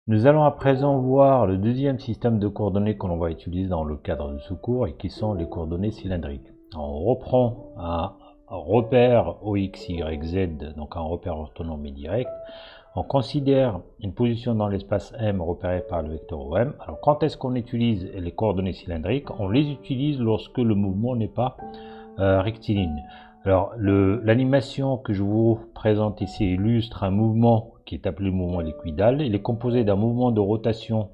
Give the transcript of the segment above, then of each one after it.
Nous allons à présent voir le deuxième système de coordonnées que l'on va utiliser dans le cadre de ce cours et qui sont les coordonnées cylindriques. On reprend un repère OX, Y, Z, donc un repère orthonormé direct. On considère une position dans l'espace M repérée par le vecteur OM. Alors quand est-ce qu'on utilise les coordonnées cylindriques? On les utilise lorsque le mouvement n'est pas rectiligne. Alors l'animation que je vous présente ici illustre un mouvement qui est appelé le mouvement liquidal. Il est composé d'un mouvement de rotation.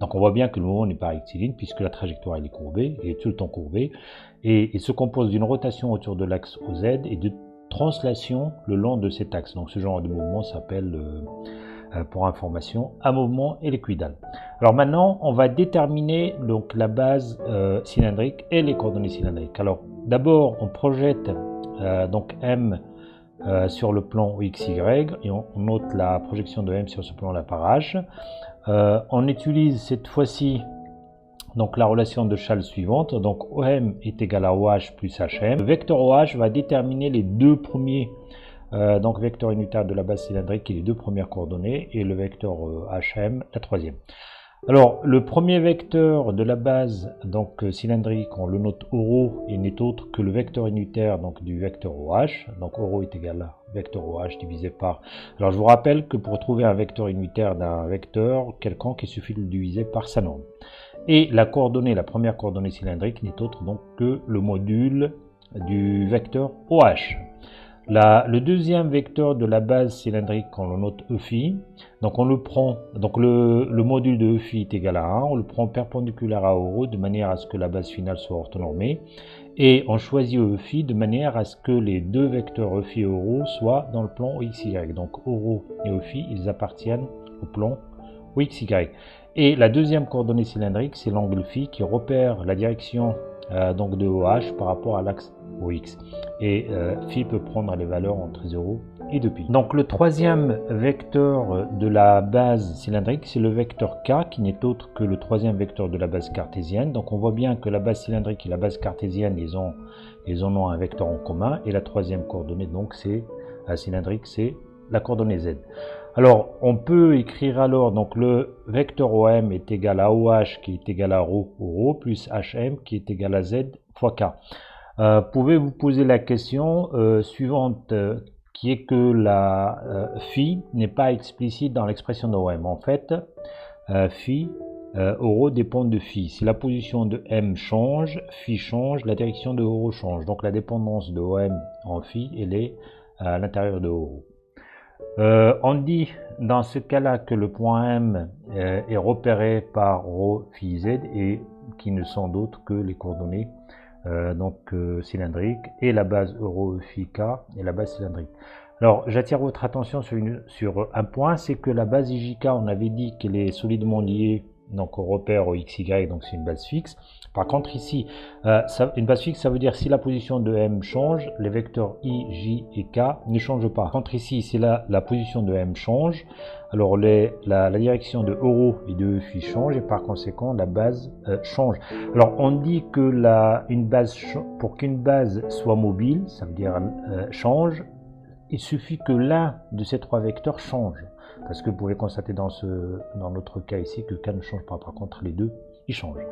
Donc on voit bien que le mouvement n'est pas rectiligne puisque la trajectoire elle est courbée, il est tout le temps courbé. Et il se compose d'une rotation autour de l'axe OZ et de translation le long de cet axe. Donc ce genre de mouvement s'appelle, pour information, un mouvement éliquidal. Alors maintenant, on va déterminer donc la base cylindrique et les coordonnées cylindriques. Alors d'abord, on projette donc M sur le plan XY et on note la projection de M sur ce plan là par H. On utilise cette fois-ci donc la relation de Chasles suivante, donc OM est égal à OH plus HM. Le vecteur OH va déterminer les deux premiers donc vecteur unitaire de la base cylindrique et les deux premières coordonnées et le vecteur HM la troisième. Alors le premier vecteur de la base donc cylindrique, on le note ρ et n'est autre que le vecteur unitaire donc du vecteur OH. Donc ρ est égal à vecteur OH divisé par. Alors je vous rappelle que pour trouver un vecteur unitaire d'un vecteur quelconque, il suffit de le diviser par sa norme. Et la coordonnée, la première coordonnée cylindrique n'est autre donc que le module du vecteur OH. Le deuxième vecteur de la base cylindrique, on le note EφI, donc on le prend, donc le module de EφI est égal à 1, on le prend perpendiculaire à ρ de manière à ce que la base finale soit orthonormée, et on choisit EφI de manière à ce que les deux vecteurs EφI et ρ soient dans le plan OXY. Donc ρ et EfI, ils appartiennent au plan OXY. Et la deuxième coordonnée cylindrique, c'est l'angle Φ qui repère la direction donc de OH par rapport à l'axe OX. Et Φ peut prendre les valeurs entre 0 et 2π. Donc le troisième vecteur de la base cylindrique, c'est le vecteur K, qui n'est autre que le troisième vecteur de la base cartésienne. Donc on voit bien que la base cylindrique et la base cartésienne, ils ont un vecteur en commun. Et la troisième coordonnée, donc c'est cylindrique, c'est la coordonnée Z. Alors, on peut écrire alors, donc le vecteur OM est égal à OH qui est égal à ρ plus HM qui est égal à Z fois K. Pouvez vous poser la question suivante, qui est que la phi n'est pas explicite dans l'expression de OM. En fait, phi, ρ dépend de phi. Si la position de M change, phi change, la direction de ρ change. Donc la dépendance de OM en phi, elle est à l'intérieur de ρ. On dit dans ce cas-là que le point M est repéré par ρ, phi, z et qui ne sont d'autres que les coordonnées cylindriques et la base ρ, phi, k et la base cylindrique. Alors j'attire votre attention sur un point, c'est que la base IJK, on avait dit qu'elle est solidement liée donc au repère au XY, donc c'est une base fixe. Par contre ici, une base fixe, ça veut dire si la position de M change, les vecteurs I, J et K ne changent pas. Par contre ici, si la position de M change, alors la direction de ρ et de phi change et par conséquent la base change. Alors on dit que pour qu'une base soit mobile, ça veut dire change, il suffit que l'un de ces trois vecteurs change. Parce que vous pouvez constater dans notre cas ici que K ne change pas. Par contre, les deux, ils changent.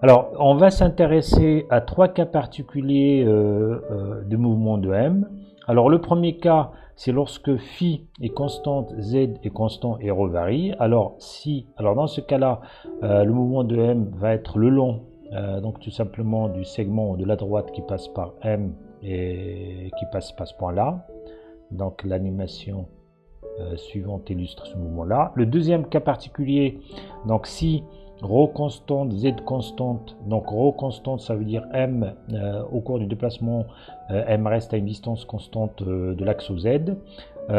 Alors, on va s'intéresser à trois cas particuliers de mouvement de M. Alors, le premier cas, c'est lorsque Phi est constante, Z est constant et ρ varie. Alors dans ce cas-là, le mouvement de M va être le long, donc tout simplement du segment de la droite qui passe par M et qui passe par ce point-là. Donc, l'animation suivante illustre ce mouvement-là. Le deuxième cas particulier, donc si ρ constante, Z constante, donc ρ constante, ça veut dire M, au cours du déplacement, M reste à une distance constante de l'axe Z.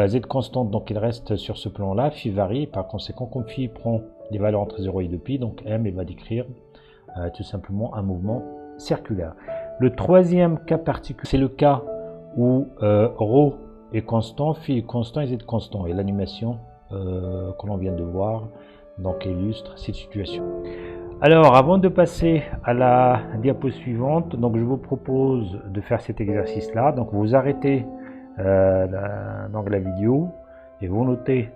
Z constante, donc il reste sur ce plan-là, Phi varie, par conséquent, comme Phi prend des valeurs entre 0 et 2π, donc M il va décrire tout simplement un mouvement circulaire. Le troisième cas particulier, c'est le cas où ρ est constant, Phi est constant et Z constant. Et l'animation que l'on vient de voir donc illustre cette situation. Alors, avant de passer à la diapo suivante, donc je vous propose de faire cet exercice-là. Donc, vous arrêtez la vidéo et vous notez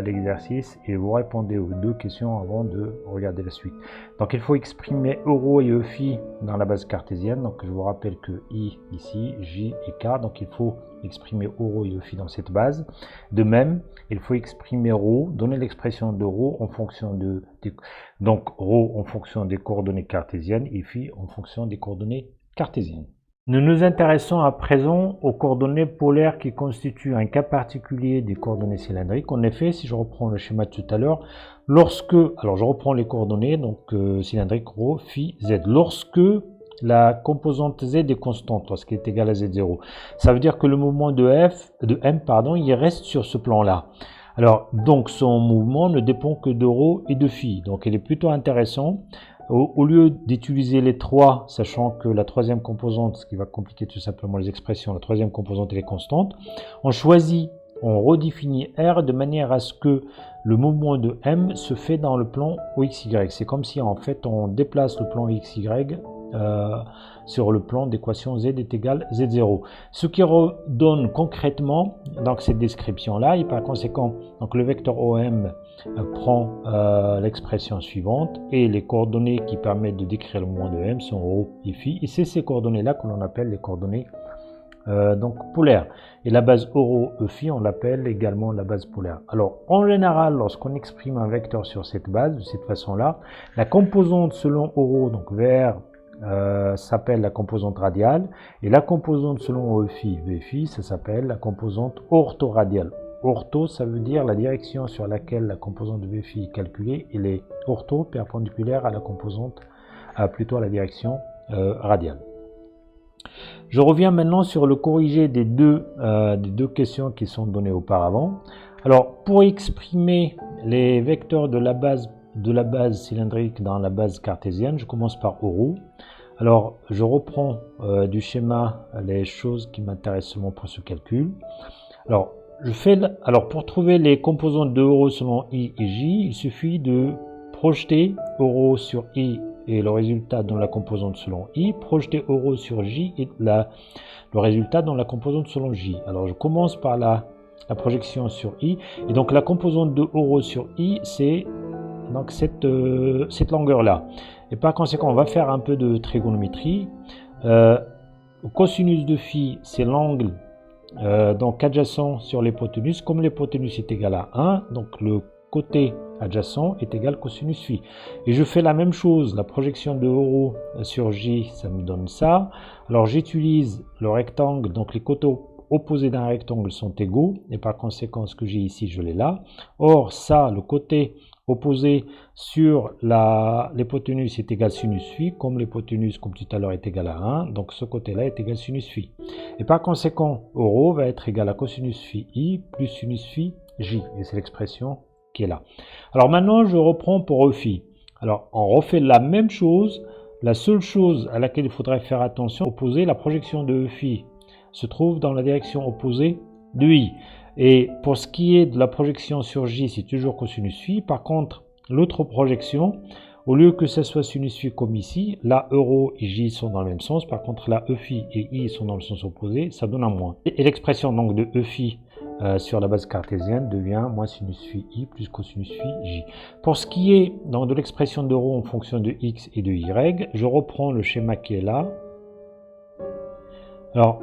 l'exercice et vous répondez aux 2 questions avant de regarder la suite. Donc il faut exprimer euro et phi dans la base cartésienne. Donc je vous rappelle que I ici, J et K, donc il faut exprimer euro et phi dans cette base. De même, il faut exprimer ρ, donner l'expression de ρ en fonction donc ρ en fonction des coordonnées cartésiennes et phi en fonction des coordonnées cartésiennes. Nous nous intéressons à présent aux coordonnées polaires qui constituent un cas particulier des coordonnées cylindriques. En effet, si je reprends le schéma de tout à l'heure, alors je reprends les coordonnées, donc cylindrique ρ, phi, z. Lorsque la composante z est constante, lorsqu'elle est égale à z0, ça veut dire que le mouvement de m, il reste sur ce plan-là. Alors, donc son mouvement ne dépend que de ρ et de phi. Donc, il est plutôt intéressant. Au lieu d'utiliser les 3, sachant que la troisième composante, ce qui va compliquer tout simplement les expressions, la troisième composante elle est constante, on redéfinit R de manière à ce que le mouvement de M se fait dans le plan OXY. C'est comme si en fait on déplace le plan OXY sur le plan d'équation z est égal z0. Ce qui redonne concrètement donc cette description là, et par conséquent donc le vecteur OM prend l'expression suivante et les coordonnées qui permettent de décrire le mouvement de M sont ρ et phi, et c'est ces coordonnées là que l'on appelle les coordonnées donc polaire. Et la base euro phi, on l'appelle également la base polaire. Alors en général, lorsqu'on exprime un vecteur sur cette base, de cette façon-là, la composante selon euro, donc vers s'appelle la composante radiale, et la composante selon phi, vphi, ça s'appelle la composante orthoradiale. Ortho, ça veut dire la direction sur laquelle la composante de vphi est calculée, et les ortho perpendiculaires à la composante, plutôt à la direction radiale. Je reviens maintenant sur le corrigé des deux questions qui sont données auparavant. Alors, pour exprimer les vecteurs de la base cylindrique dans la base cartésienne, je commence par euro. Alors, je reprends du schéma les choses qui m'intéressent seulement pour ce calcul. Alors, pour trouver les composantes de euro selon I et J, il suffit de projeter euro sur I et le résultat dans la composante selon I, projeter euro sur J et le résultat dans la composante selon J. Alors je commence par la projection sur I, et donc la composante de euro sur I, c'est donc cette longueur-là. Et par conséquent, on va faire un peu de trigonométrie. Cosinus de phi, c'est l'angle donc adjacent sur l'hypoténuse. Comme l'hypoténuse est égale à 1, donc le côté adjacent est égal cosinus phi. Et je fais la même chose, la projection de euro sur J, ça me donne ça. Alors j'utilise le rectangle, donc les côtés opposés d'un rectangle sont égaux, et par conséquent ce que j'ai ici, je l'ai là. Or ça, le côté opposé sur l'hypoténuse est égal sinus phi, comme l'hypoténuse, comme tout à l'heure, est égal à 1, donc ce côté-là est égal sinus phi. Et par conséquent, euro va être égal à cosinus phi I plus sinus phi J, et c'est l'expression qui est là. Alors maintenant, je reprends pour phi. Alors, on refait la même chose. La seule chose à laquelle il faudrait faire attention, opposer la projection de phi se trouve dans la direction opposée de I. Et pour ce qui est de la projection sur J, c'est toujours cosinus phi. Par contre, l'autre projection, au lieu que ce soit sinus phi comme ici, là, euro et J sont dans le même sens. Par contre, là, phi et I sont dans le sens opposé, ça donne un moins. Et l'expression donc de phi sur la base cartésienne devient moins sinus phi I plus cosinus phi J. Pour ce qui est donc de l'expression de ρ en fonction de X et de Y, je reprends le schéma qui est là. Alors,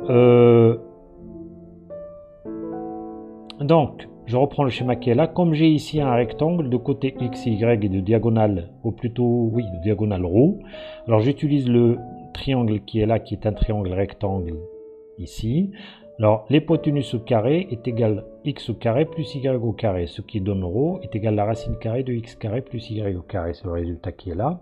donc, je reprends le schéma qui est là. Comme j'ai ici un rectangle de côté X et Y et de diagonale, ou plutôt, oui, de diagonale ρ, alors j'utilise le triangle qui est là, qui est un triangle rectangle ici. Alors, l'hypoténuse au carré est égal x au carré plus y au carré, ce qui donne ρ est égal à la racine carrée de x carré plus y au carré, c'est le résultat qui est là.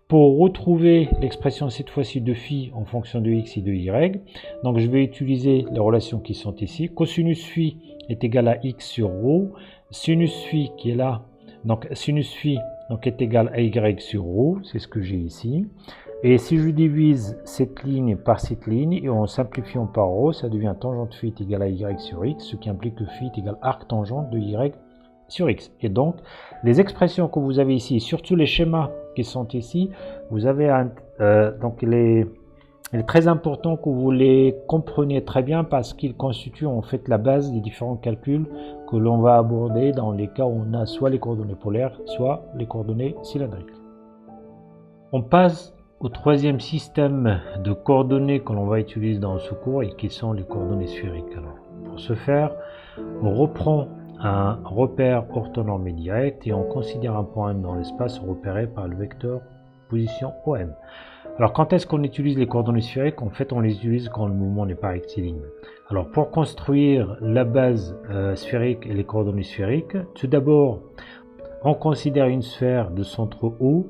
Pour retrouver l'expression cette fois-ci de phi en fonction de x et de y, donc je vais utiliser les relations qui sont ici. Cosinus phi est égal à x sur ρ, sinus phi qui est là, donc sinus phi donc, est égal à y sur ρ, c'est ce que j'ai ici. Et si je divise cette ligne par cette ligne, et en simplifiant par ρ, ça devient tangente phi est égal à y sur x, ce qui implique que phi est égal à arc tangente de y sur x. Et donc, les expressions que vous avez ici, surtout les schémas qui sont ici, vous avez donc Il est très important que vous les compreniez très bien parce qu'ils constituent en fait la base des différents calculs que l'on va aborder dans les cas où on a soit les coordonnées polaires, soit les coordonnées cylindriques. On passe au troisième système de coordonnées que l'on va utiliser dans ce cours et qui sont les coordonnées sphériques. Alors, pour ce faire, on reprend un repère orthonormé direct et on considère un point M dans l'espace repéré par le vecteur position OM. Alors quand est-ce qu'on utilise les coordonnées sphériques? En fait on les utilise quand le mouvement n'est pas rectiligne. Alors pour construire la base sphérique et les coordonnées sphériques, tout d'abord on considère une sphère de centre O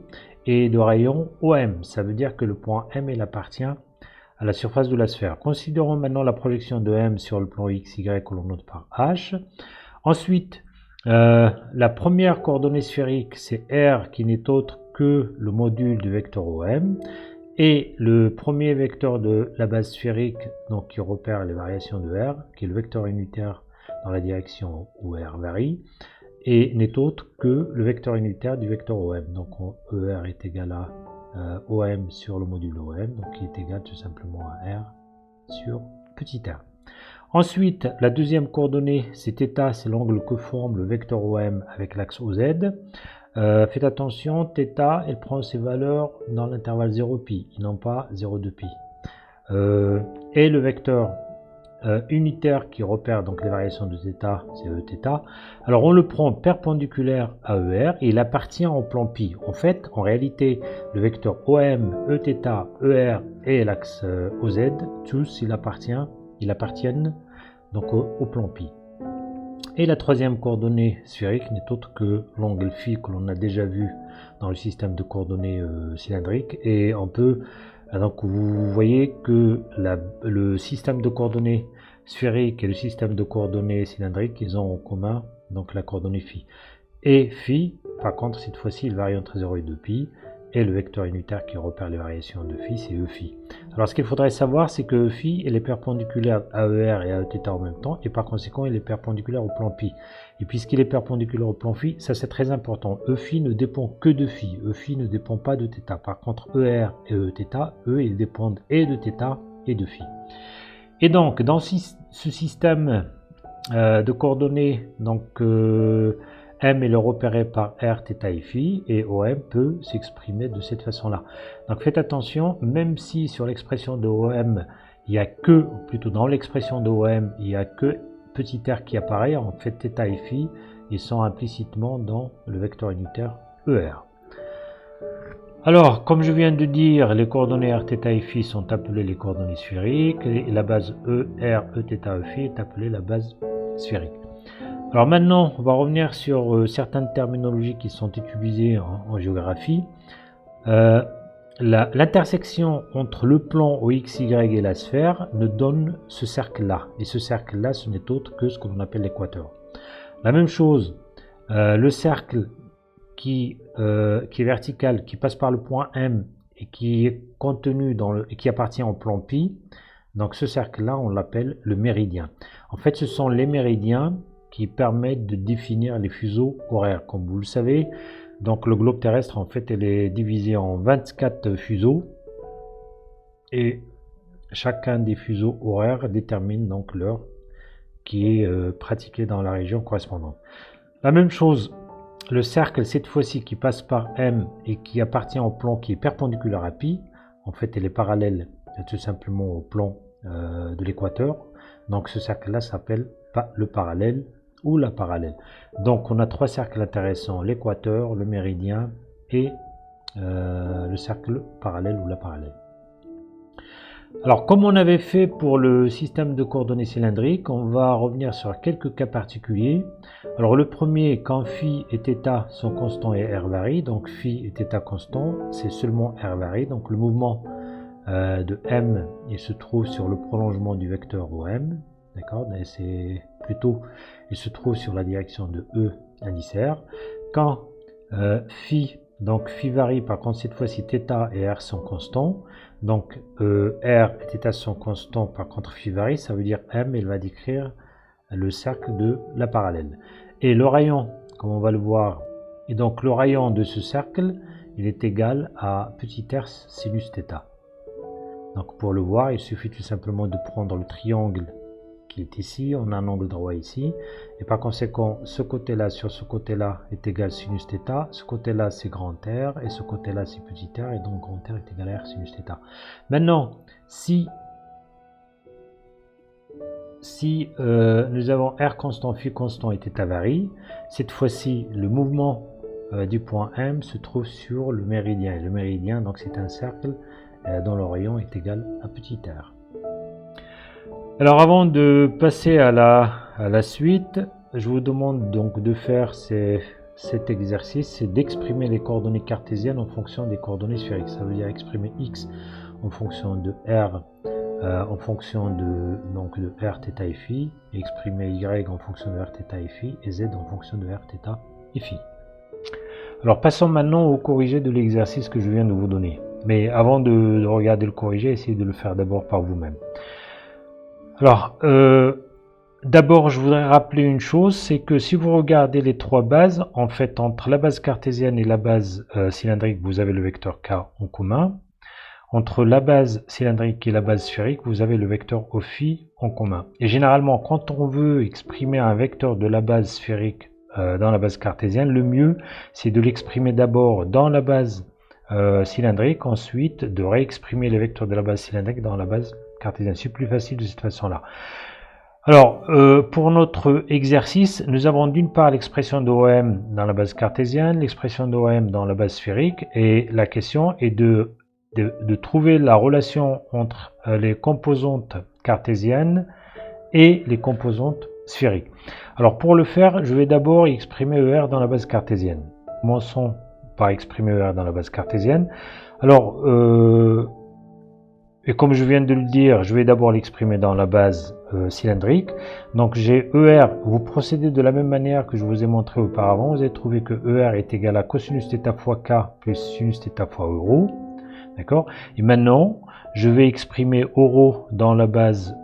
et de rayon OM. Ça veut dire que le point M il appartient à la surface de la sphère. Considérons maintenant la projection de M sur le plan XY que l'on note par H. Ensuite, la première coordonnée sphérique, c'est R qui n'est autre que le module du vecteur OM. Et le premier vecteur de la base sphérique, donc qui repère les variations de R, qui est le vecteur unitaire dans la direction où R varie, et n'est autre que le vecteur unitaire du vecteur OM. Donc ER est égal à OM sur le module OM, donc qui est égal tout simplement à R sur petit r. Ensuite, la deuxième coordonnée, c'est θ, c'est l'angle que forme le vecteur OM avec l'axe OZ. Faites attention, θ, elle prend ses valeurs dans l'intervalle 0π, et non pas 0,2π. Et le vecteur unitaire qui repère donc les variations de θ, c'est Eθ. Alors on le prend perpendiculaire à ER et il appartient au plan π. En fait, en réalité, le vecteur OM, Eθ, ER et l'axe OZ, tous ils appartiennent donc au plan π. Et la troisième coordonnée sphérique n'est autre que l'angle φ que l'on a déjà vu dans le système de coordonnées cylindriques. Et on peut, donc vous voyez que le système de coordonnées sphériques et le système de coordonnées cylindriques, ils ont en commun donc la coordonnée φ. Et φ, par contre, cette fois-ci, il varie entre 0 et 2π. Et le vecteur unitaire qui repère les variations de φ, c'est Eφ. Alors ce qu'il faudrait savoir, c'est que Eφ est perpendiculaire à ER et à Eθ en même temps, et par conséquent, il est perpendiculaire au plan π. Et puisqu'il est perpendiculaire au plan φ, ça c'est très important. Eφ ne dépend que de φ. Eφ ne dépend pas de θ. Par contre, ER et Eθ, eux, ils dépendent et de θ et de φ. Et donc, dans ce système de coordonnées, donc M est le repéré par R, θ et φ, et OM peut s'exprimer de cette façon-là. Donc faites attention, même si sur l'expression de OM, il n'y a que, ou plutôt dans l'expression de OM, il n'y a que petit r qui apparaît, en fait θ et φ, ils sont implicitement dans le vecteur unitaire ER. Alors, comme je viens de dire, les coordonnées R, θ et φ sont appelées les coordonnées sphériques, et la base ER, Eθ, Eφ est appelée la base sphérique. Alors maintenant, on va revenir sur certaines terminologies qui sont utilisées en géographie. L'intersection entre le plan OXY et la sphère nous donne ce cercle-là. Et ce cercle-là, ce n'est autre que ce que l'on appelle l'équateur. La même chose, le cercle qui est vertical, qui passe par le point M et qui est contenu et qui appartient au plan π, donc ce cercle-là, on l'appelle le méridien. En fait, ce sont les méridiens qui permettent de définir les fuseaux horaires. Comme vous le savez, donc le globe terrestre, en fait, elle est divisé en 24 fuseaux et chacun des fuseaux horaires détermine donc l'heure qui est pratiquée dans la région correspondante. La même chose, le cercle, cette fois-ci, qui passe par M et qui appartient au plan qui est perpendiculaire à π, en fait, elle est parallèle tout simplement au plan de l'équateur. Donc ce cercle-là s'appelle le parallèle ou la parallèle. Donc on a trois cercles intéressants, l'équateur, le méridien et le cercle parallèle ou la parallèle. Alors comme on avait fait pour le système de coordonnées cylindriques, on va revenir sur quelques cas particuliers. Alors le premier, quand phi et θ sont constants et r varie, donc phi et θ constants, c'est seulement r varie, donc le mouvement de M il se trouve sur le prolongement du vecteur OM, d'accord, c'est plutôt il se trouve sur la direction de E indice R. Quand phi varie, par contre cette fois-ci θ et r sont constants, donc r et θ sont constants, par contre phi varie, ça veut dire M il va décrire le cercle de la parallèle. Et le rayon, comme on va le voir, et donc le rayon de ce cercle, il est égal à petit r sinus θ. Donc pour le voir, il suffit tout simplement de prendre le triangle qui est ici, on a un angle droit ici, et par conséquent, ce côté-là sur ce côté-là est égal sinus θ, ce côté-là c'est grand R, et ce côté-là c'est petit r, et donc grand R est égal à R sinus θ. Maintenant, si nous avons R constant, phi constant et θ varie, cette fois-ci, le mouvement du point M se trouve sur le méridien, et le méridien, donc c'est un cercle dont le rayon est égal à petit r. Alors avant de passer à la suite, je vous demande donc de faire cet exercice, c'est d'exprimer les coordonnées cartésiennes en fonction des coordonnées sphériques. Ça veut dire exprimer x en fonction de r, en fonction de r, θ et phi, et exprimer y en fonction de r, θ et phi, et z en fonction de r, θ et phi. Alors passons maintenant au corrigé de l'exercice que je viens de vous donner. Mais avant de regarder le corrigé, essayez de le faire d'abord par vous-même. Alors, d'abord, je voudrais rappeler une chose, c'est que si vous regardez les trois bases, en fait, entre la base cartésienne et la base cylindrique, vous avez le vecteur k en commun. Entre la base cylindrique et la base sphérique, vous avez le vecteur phi en commun. Et généralement, quand on veut exprimer un vecteur de la base sphérique dans la base cartésienne, le mieux, c'est de l'exprimer d'abord dans la base cylindrique, ensuite de réexprimer le vecteur de la base cylindrique dans la base cartésienne. C'est plus facile de cette façon-là. Alors, pour notre exercice, nous avons d'une part l'expression d'OM dans la base cartésienne, l'expression d'OM dans la base sphérique, et la question est de trouver la relation entre les composantes cartésiennes et les composantes sphériques. Alors, pour le faire, je vais d'abord exprimer ER dans la base cartésienne. Commençons par exprimer ER dans la base cartésienne. Alors, et comme je viens de le dire, je vais d'abord l'exprimer dans la base cylindrique. Donc j'ai ER, vous procédez de la même manière que je vous ai montré auparavant. Vous allez trouver que ER est égal à cosinus θ fois K plus sinus θ fois euro. D'accord? Et maintenant, je vais exprimer euro dans la base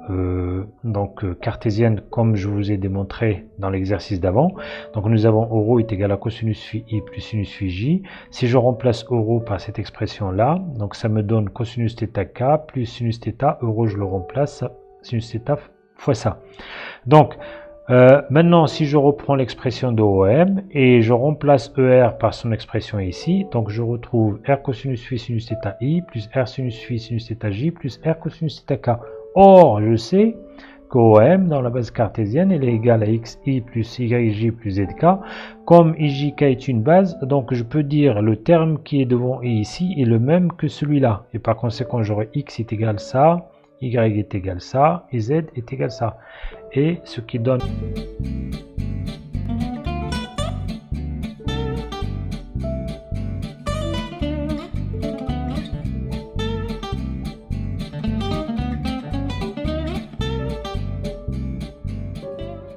cartésienne comme je vous ai démontré dans l'exercice d'avant. Donc nous avons euro est égal à cosinus phi i plus sinus phi j. Si je remplace euro par cette expression là, donc ça me donne cosinus θ k plus sinus θ, euro je le remplace, sinus θ fois ça. Donc maintenant, si je reprends l'expression de OM et je remplace ER par son expression ici, donc je retrouve R cosinus phi sinus θ i plus R sinus phi sinus θ j plus R cosinus θ k. Or, je sais qu'OM dans la base cartésienne elle est égale à xi plus yj plus zk. Comme ijk est une base, donc je peux dire le terme qui est devant i ici est le même que celui-là. Et par conséquent, j'aurai x est égal à ça, y est égal à ça, et z est égal à ça. Et ce qui donne